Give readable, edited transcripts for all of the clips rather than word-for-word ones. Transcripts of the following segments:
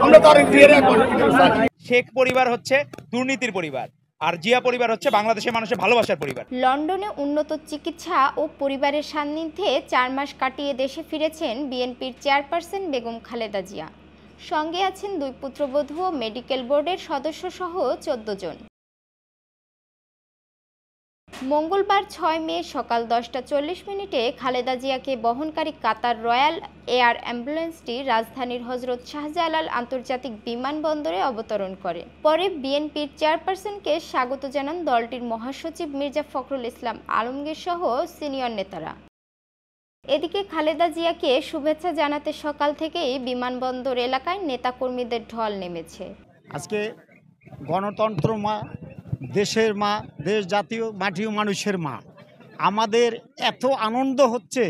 আমরা তার ক্লিয়ার এখন শেখ পরিবার হচ্ছে দুর্নীতির পরিবার, আর জিয়া পরিবার হচ্ছে বাংলাদেশের মানুষের ভালোবাসার পরিবার। লন্ডনে উন্নত চিকিৎসা ও পরিবারের সান্নিধ্যে 4 মাস কাটিয়ে দেশে ফিরেছেন বিএনপির চেয়ারপারসন বেগম খালেদা জিয়া। সঙ্গে আছেন 2 পুত্রবধূ ও মেডিকেল বোর্ডের সদস্য সহ 14 জন। মঙ্গলবার 6 মে সকাল 10:40 খালেদা জিয়াকে বহনকারী কাতার রয়্যাল এয়ার অ্যাম্বুলেন্সটি রাজধানীর হজরত শাহজালাল আন্তর্জাতিক বিমানবন্দরে অবতরণ করে। পরে বিএনপির চেয়ারপারসনকে স্বাগত জানান দলটির মহাসচিব মির্জা ফখরুল ইসলাম আলমগীর সহ সিনিয়র নেতারা। এদিকে খালেদা জিয়াকে শুভেচ্ছা জানাতে সকাল থেকেই বিমানবন্দর এলাকায় নেতাকর্মীদের ঢল নেমেছে। আজকে গণতন্ত্র মা, দেশের মা, দেশ জাতীয় মাটি ও মানুষের মা, আমাদের এত আনন্দ হচ্ছে।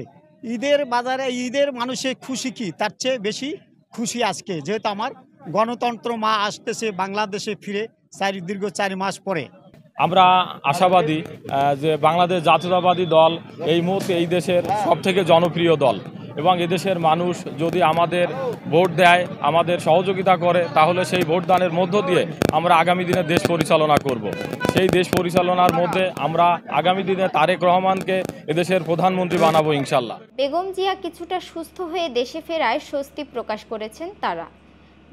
ঈদের বাজারে ঈদের মানুষের খুশি কি তার চেয়ে বেশি খুশি আজকে, যেহেতু আমার গণতন্ত্র মা আসতেছে বাংলাদেশে ফিরে দীর্ঘ 4 মাস পরে। আমরা আশাবাদী যে বাংলাদেশ জাতীয়তাবাদী দল এই মুহূর্তে এই দেশের সবথেকে জনপ্রিয় দল, এবং এদেশের মানুষ যদি আমাদের ভোট দেয়, আমাদের সহযোগিতা করে, তাহলে সেই ভোটদানের মধ্য দিয়ে আমরা আগামী দিনে দেশ পরিচালনা করব। সেই দেশ পরিচালনার মধ্যে আমরা আগামী দিনে তারেক রহমানকে এদেশের প্রধানমন্ত্রী বানাবো ইনশাল্লাহ। বেগম জিয়া কিছুটা সুস্থ হয়ে দেশে ফেরায় স্বস্তি প্রকাশ করেছেন তারা।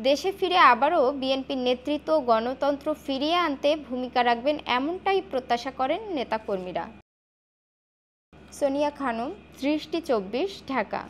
দেশে ফিরে আবারও বিএনপির নেতৃত্ব গণতন্ত্র ফিরিয়ে আনতে ভূমিকা রাখবেন এমনটাই প্রত্যাশা করেন নেতাকর্মীরা। সোনিয়া খানম, দৃষ্টি 24, ঢাকা।